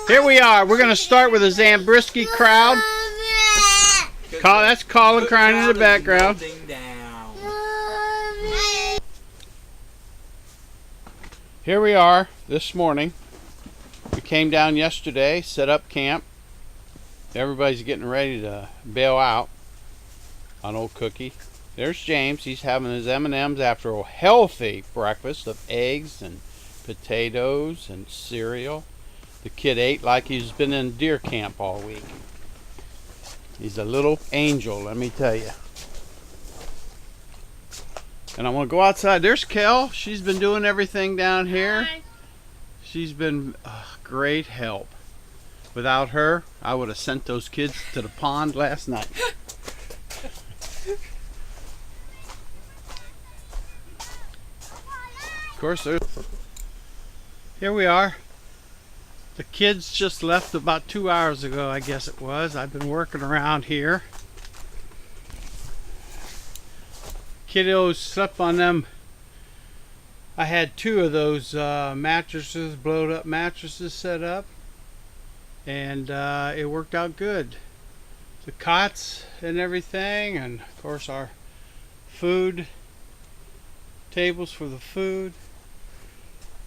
Here we are. We're going to start with a Zabriskie crowd. That's Colin crying in the background. Here we are this morning. We came down yesterday, set up camp. Everybody's getting ready to bail out on old Cookie. There's James. He's having his M&Ms after a healthy breakfast of eggs and potatoes and cereal. The kid ate like he's been in deer camp all week. He's a little angel, let me tell you. And I want to go outside. There's Kel. She's been doing everything down here. Hi. She's been great help. Without her, I would have sent those kids to the pond last night. Of course, here we are. The kids just left about 2 hours ago, I guess it was. I've been working around here. Kiddos slept on them. I had 2 of those mattresses, blowed up mattresses set up, and it worked out good. The cots and everything, and of course our food tables for the food.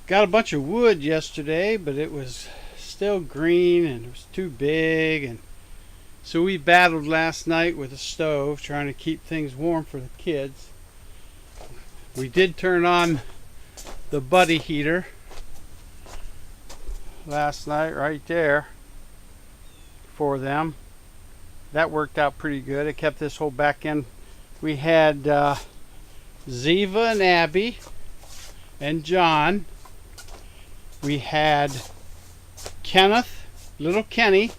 Got a bunch of wood yesterday, but it was still green and it was too big, and so we battled last night with a stove trying to keep things warm for the kids. We did turn on the buddy heater last night right there for them. That worked out pretty good. It kept this whole back end. We had Ziva and Abby and John. We had Kenneth, little Kenny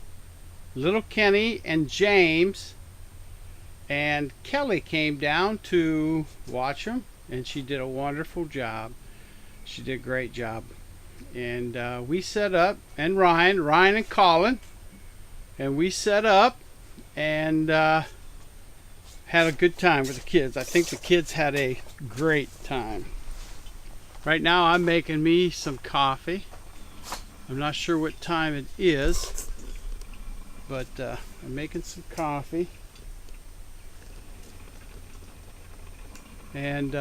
and James, and Kelly came down to watch them, and she did a wonderful job. She did a great job. And we set up, and Ryan and Colin, and we set up and had a good time with the kids. I think the kids had a great time. Right now I'm making me some coffee. I'm not sure what time it is, but I'm making some coffee. And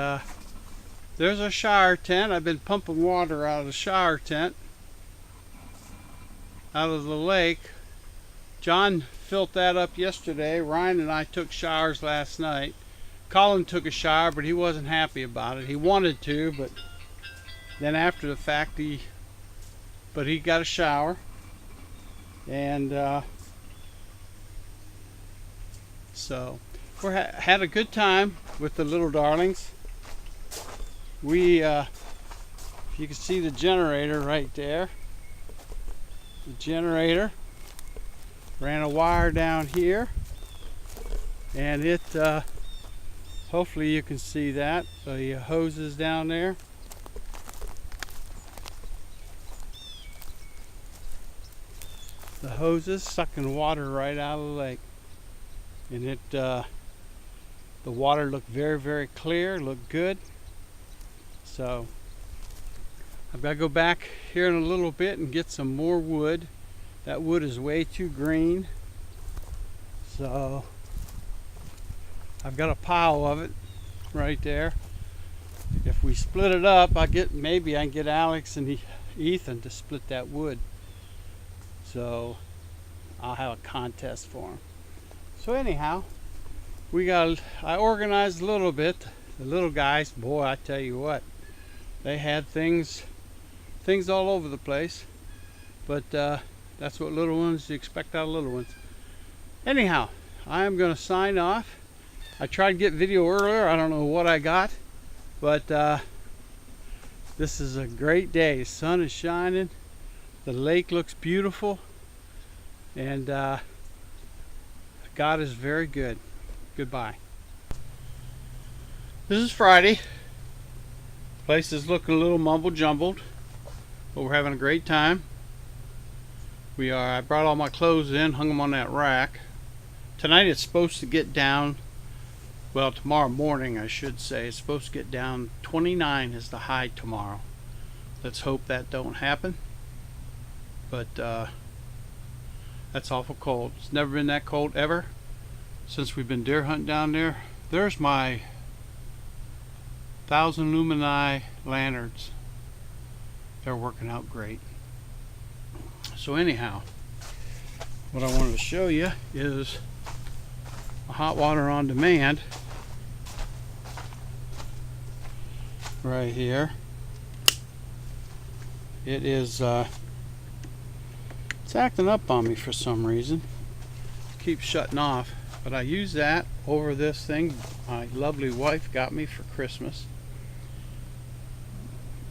there's a shower tent. I've been pumping water out of the shower tent, out of the lake. John filled that up yesterday. Ryan and I took showers last night. Colin took a shower, but he wasn't happy about it. He wanted to, but then after the fact, he got a shower. And so we had a good time with the little darlings. We, if you can see the generator right there. The generator ran a wire down here, and it, hopefully you can see that. The hoses down there. The hoses sucking water right out of the lake, and it the water looked very, very clear, looked good. So I've got to go back here in a little bit and get some more wood. That wood is way too green, so I've got a pile of it right there. If we split it up, maybe I can get Alex and Ethan to split that wood. So I'll have a contest for them. So anyhow, I organized a little bit. The little guys, boy, I tell you what, they had things all over the place. But that's what little ones, you expect out of little ones. Anyhow, I am going to sign off. I tried to get video earlier. I don't know what I got, but this is a great day. The sun is shining. The lake looks beautiful, and God is very good. Goodbye. This is Friday. Place is looking a little mumble jumbled, but we're having a great time. I brought all my clothes in, hung them on that rack. Tonight it's supposed to get down, well, tomorrow morning I should say, it's supposed to get down 29 is the high tomorrow. Let's hope that don't happen. But That's awful cold. It's never been that cold ever since we've been deer hunting down there. There's my 1,000 Lumini lanterns. They're working out great. So anyhow, what I wanted to show you is a hot water on demand right here. It is it's acting up on me for some reason. It keeps shutting off, but I use that over this thing my lovely wife got me for Christmas.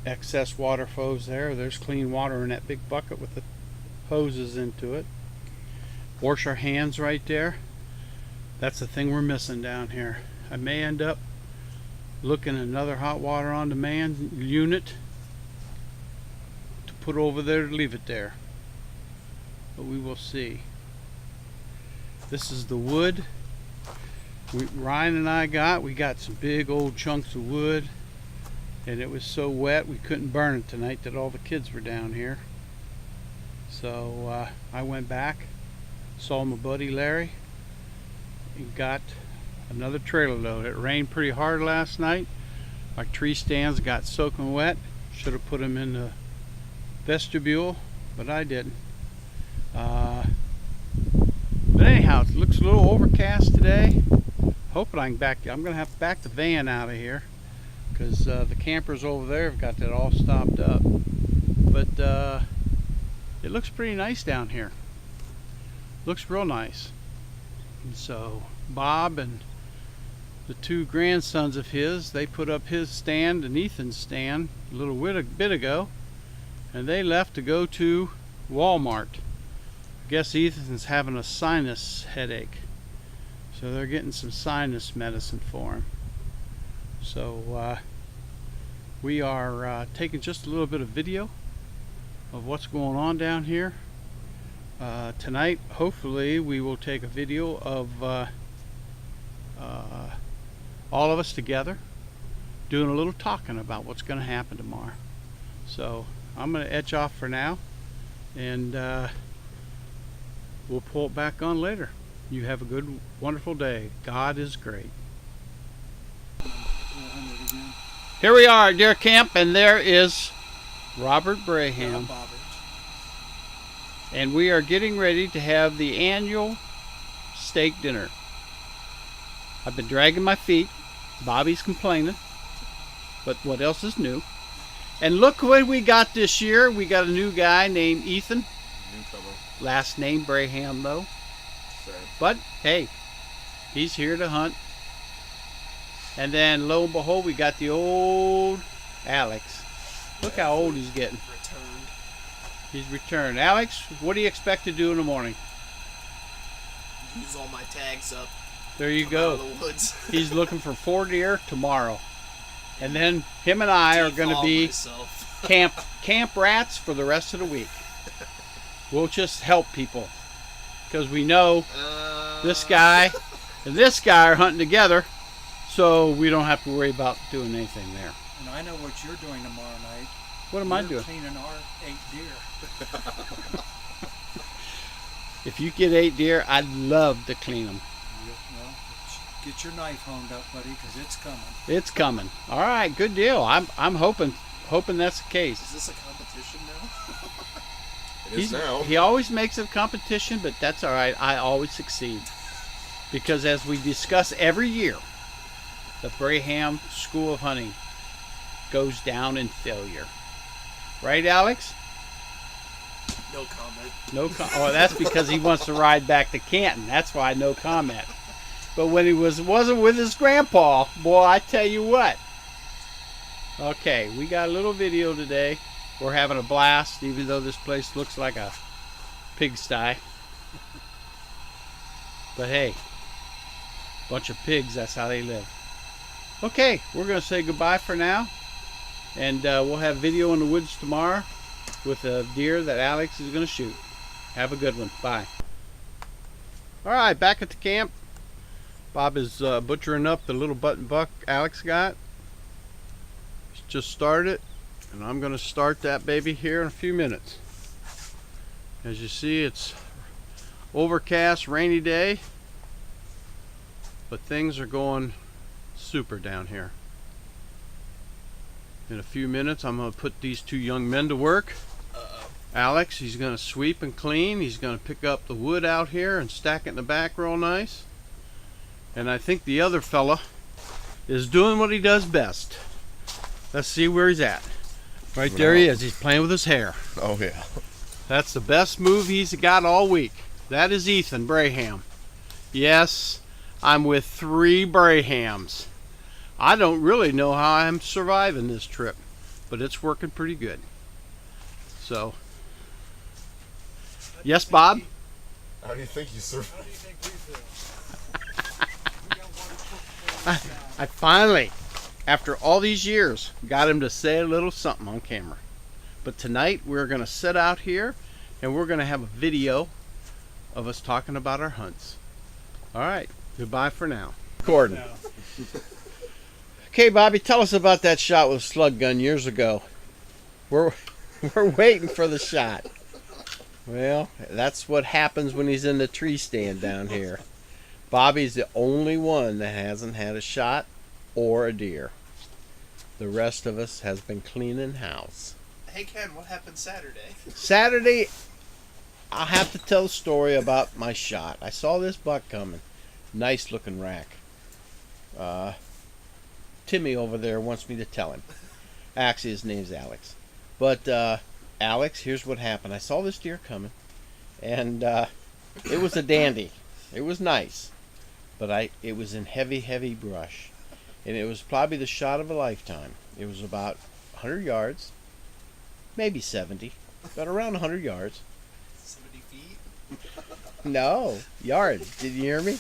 Excess water flows there. There's clean water in that big bucket with the hoses into it. Wash our hands right there. That's the thing we're missing down here. I may end up looking at another hot water on demand unit to put over there to leave it there, but we will see. This is the wood Ryan and I got some big old chunks of wood, and it was so wet we couldn't burn it tonight that all the kids were down here. So I went back, saw my buddy Larry, and got another trailer load. It rained pretty hard last night. Our tree stands got soaking wet. Should have put them in the vestibule, but I didn't. But anyhow, it looks a little overcast today. Hoping I can I'm gonna have to back the van out of here because the campers over there have got that all stopped up. But it looks pretty nice down here. Looks real nice. And so Bob and the two grandsons of his, they put up his stand and Ethan's stand a little bit ago, and they left to go to Walmart. I guess Ethan's having a sinus headache, so they're getting some sinus medicine for him. So we are taking just a little bit of video of what's going on down here. Tonight, hopefully, we will take a video of all of us together doing a little talking about what's going to happen tomorrow. So I'm going to etch off for now, and we'll pull it back on later. You have a good, wonderful day. God is great. Here we are at deer camp, and there is Robert Braham. And we are getting ready to have the annual steak dinner. I've been dragging my feet. Bobby's complaining. But what else is new? And look what we got this year. We got a new guy named Ethan. Last name Braham though. But hey, he's here to hunt. And then lo and behold, we got the old Alex. Look how old he's getting. He's returned. Alex, what do you expect to do in the morning? Use all my tags up. There you go. The woods. He's looking for 4 deer tomorrow. And then him and I are going to be camp rats for the rest of the week. We'll just help people. Because we know this guy and this guy are hunting together, so we don't have to worry about doing anything there. And I know what you're doing tomorrow night. What am I doing? Cleaning our 8 deer. If you get 8 deer, I'd love to clean them. Well, get your knife honed up, buddy, because it's coming. It's coming. All right, good deal. I'm hoping that's the case. Is this a competition now? It is now. He always makes it a competition, but that's all right. I always succeed. Because as we discuss every year, the Braham School of Hunting goes down in failure. Right, Alex? No comment. No oh, that's because he wants to ride back to Canton. That's why no comment. But when he wasn't with his grandpa, boy, I tell you what. Okay, we got a little video today. We're having a blast, even though this place looks like a pigsty. But hey, bunch of pigs, that's how they live. Okay, we're going to say goodbye for now. And we'll have video in the woods tomorrow with a deer that Alex is going to shoot. Have a good one. Bye. Alright, back at the camp. Bob is butchering up the little button buck Alex got. He's just started, and I'm going to start that baby here in a few minutes. As you see, it's overcast, rainy day, but things are going super down here. In a few minutes, I'm going to put these two young men to work. Uh-oh. Alex, he's going to sweep and clean. He's going to pick up the wood out here and stack it in the back real nice. And I think the other fella is doing what he does best. Let's see where he's at. Right there he is. He's playing with his hair. Oh yeah. That's the best move he's got all week. That is Ethan Braham. Yes, I'm with 3 Brahams. I don't really know how I'm surviving this trip, but it's working pretty good. So, yes, Bob? How do you think you survived? How do you think we feel? We got water cooked for us. I finally, after all these years, got him to say a little something on camera. But tonight we're going to sit out here and we're going to have a video of us talking about our hunts. All right, goodbye for now. Recording. Now, Okay, Bobby, tell us about that shot with a slug gun years ago. We're waiting for the shot. Well, that's what happens when he's in the tree stand down here. Bobby's the only one that hasn't had a shot or a deer. The rest of us has been cleaning house. Hey Ken, what happened Saturday? Saturday, I'll have to tell a story about my shot. I saw this buck coming. Nice looking rack. Timmy over there wants me to tell him. Actually, his name's Alex. But, Alex, here's what happened. I saw this deer coming, and it was a dandy. It was nice. But it was in heavy, heavy brush. And it was probably the shot of a lifetime. It was about 100 yards, maybe 70, but around 100 yards. 70 feet? No, yards. Did you hear me?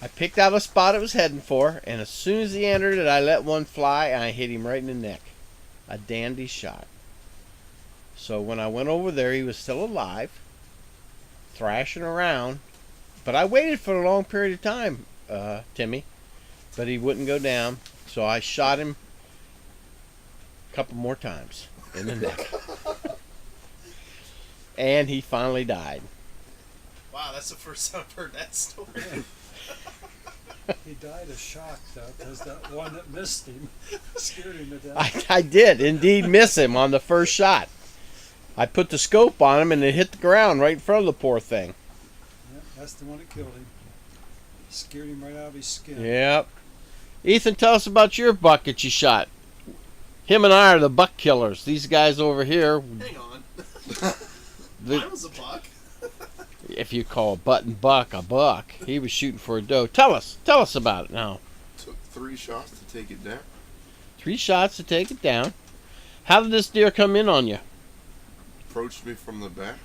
I picked out a spot it was heading for, and as soon as he entered it, I let one fly, and I hit him right in the neck. A dandy shot. So when I went over there, he was still alive, thrashing around. But I waited for a long period of time, Timmy, but he wouldn't go down. So I shot him a couple more times in the neck. And he finally died. Wow, that's the first time I've heard that story. he died of shock, though, because that one that missed him scared him to death. I did indeed miss him on the first shot. I put the scope on him and it hit the ground right in front of the poor thing. Yep, that's the one that killed him. Scared him right out of his skin. Yep. Ethan, tell us about your buck that you shot. Him and I are the buck killers. These guys over here, Hang on. the- Mine was a buck. if you call a button buck a buck, he was shooting for a doe. Tell us about it now. Took 3 shots to take it down. 3 shots to take it down. How did this deer come in on you? Approached me from the back.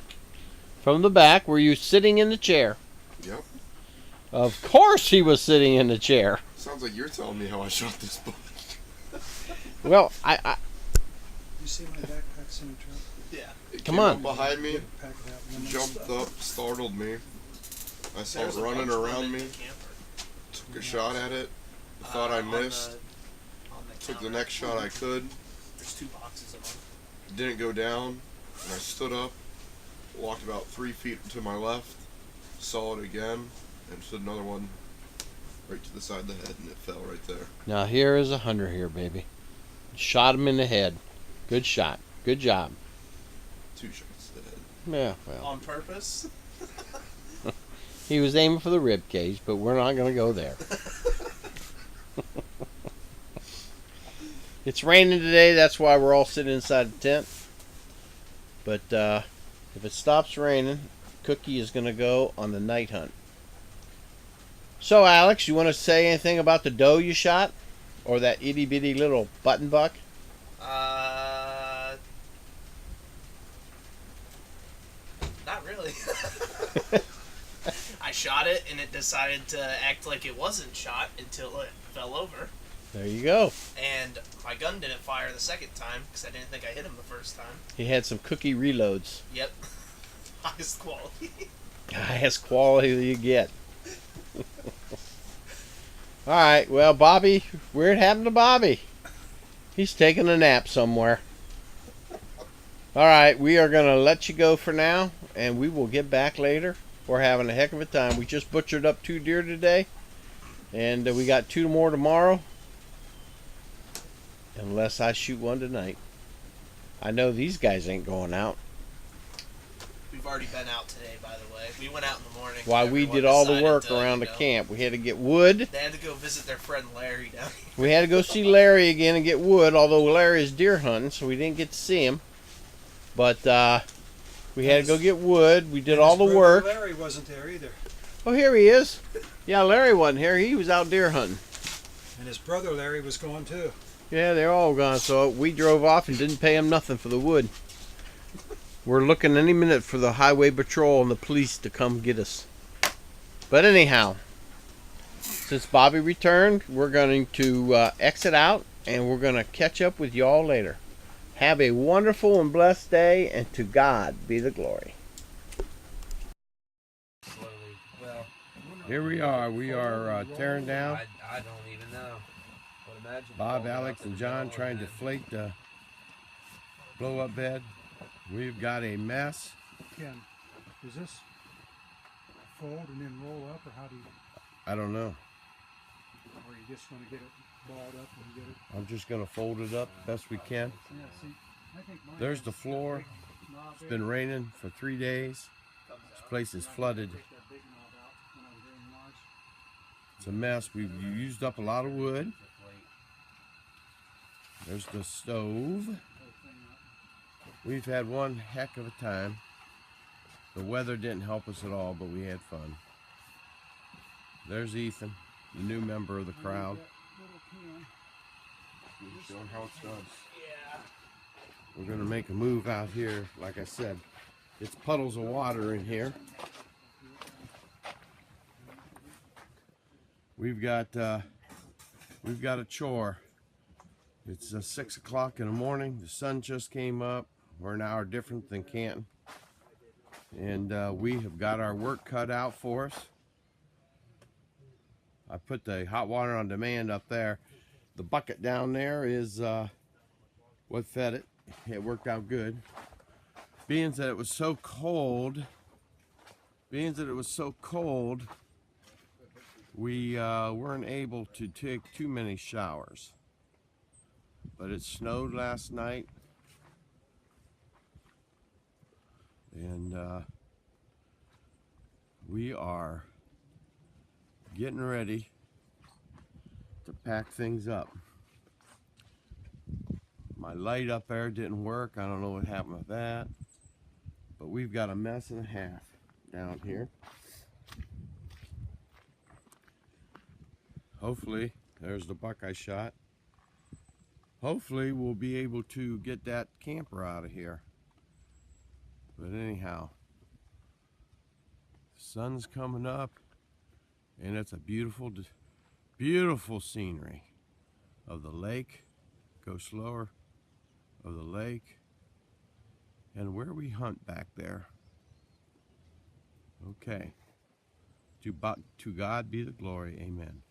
From the back. Were you sitting in the chair? Yep. Of course he was sitting in the chair. Sounds like you're telling me how I shot this buck. Well, I You see my backpack's in the truck? Yeah. It Come came on. up behind me, Pack it out. and then jumped stuff. up, startled me. I saw There's it a running bunch around in me. the camper. Took a shot at it. Thought I On missed. on the Took the counter. next shot I could. There's 2 boxes of them. Didn't go down. And I stood up, walked about 3 feet to my left, saw it again, and stood another one right to the side of the head, and it fell right there. Now here is a hunter here, baby. Shot him in the head. Good shot. Good job. 2 shots to the head. Yeah, well, On purpose? he was aiming for the rib cage, but we're not going to go there. It's raining today. That's why we're all sitting inside the tent. But if it stops raining, Cookie is going to go on the night hunt. So, Alex, you want to say anything about the doe you shot? Or that itty bitty little button buck? Not really. I shot it and it decided to act like it wasn't shot until it fell over. There you go. And my gun didn't fire the second time because I didn't think I hit him the first time. He had some Cookie reloads. Yep. Highest quality. Highest quality you get. Alright, well, Bobby, weird happened to Bobby. He's taking a nap somewhere. All right, we are going to let you go for now, and we will get back later. We're having a heck of a time. We just butchered up 2 deer today, and we got 2 more tomorrow, unless I shoot one tonight. I know these guys ain't going out. We've already been out today, by the way. We went out in the morning. While we Everyone did all the decided work to, around you the know, camp, we had to get wood. They had to go visit their friend Larry down here. We had to go see Larry again and get wood, although Larry is deer hunting, so we didn't get to see him. But we had to go get wood. We did all the work. Larry wasn't there either. Oh, here he is. Yeah, Larry wasn't here. He was out deer hunting. And his brother Larry was gone too. Yeah, they're all gone. So we drove off and didn't pay him nothing for the wood. We're looking any minute for the highway patrol and the police to come get us. But anyhow, since Bobby returned, we're going to exit out and we're going to catch up with y'all later. Have a wonderful and blessed day, and to God be the glory. Here we are. We are tearing down. I don't even know. But imagine Bob, blowing Alex, up and the John middle trying and to then- flake the blow-up bed. We've got a mess. Ken, does this fold and then roll up, or how do you? I don't know. Or you just want to get it balled up and get it? I'm just going to fold it up best we can. Yeah. See, I think mine There's has the floor. big knob It's in been it. raining for 3 days. This place is flooded. Take that big knob out when I'm doing large. It's a mess. We've used up a lot of wood. There's the stove. Whole thing up. We've had one heck of a time. The weather didn't help us at all, but we had fun. There's Ethan, the new member of the crowd. That little can. Showing how it's done. Yeah. We're gonna make a move out here. Like I said, it's puddles of water in here. We've got a chore. It's 6 o'clock in the morning. The sun just came up. We're an hour different than Canton, and we have got our work cut out for us. I put the hot water on demand up there. The bucket down there is what fed it. It worked out good. Being that it was so cold, we weren't able to take too many showers. But it snowed last night, and we are getting ready to pack things up. My light up there didn't work. I don't know what happened with that, but we've got a mess and a half down here. Hopefully, there's the buck I shot. Hopefully we'll be able to get that camper out of here. But anyhow, the sun's coming up, and it's a beautiful, beautiful scenery of the lake. Go slower. Of the lake, and where we hunt back there. Okay. To God be the glory. Amen.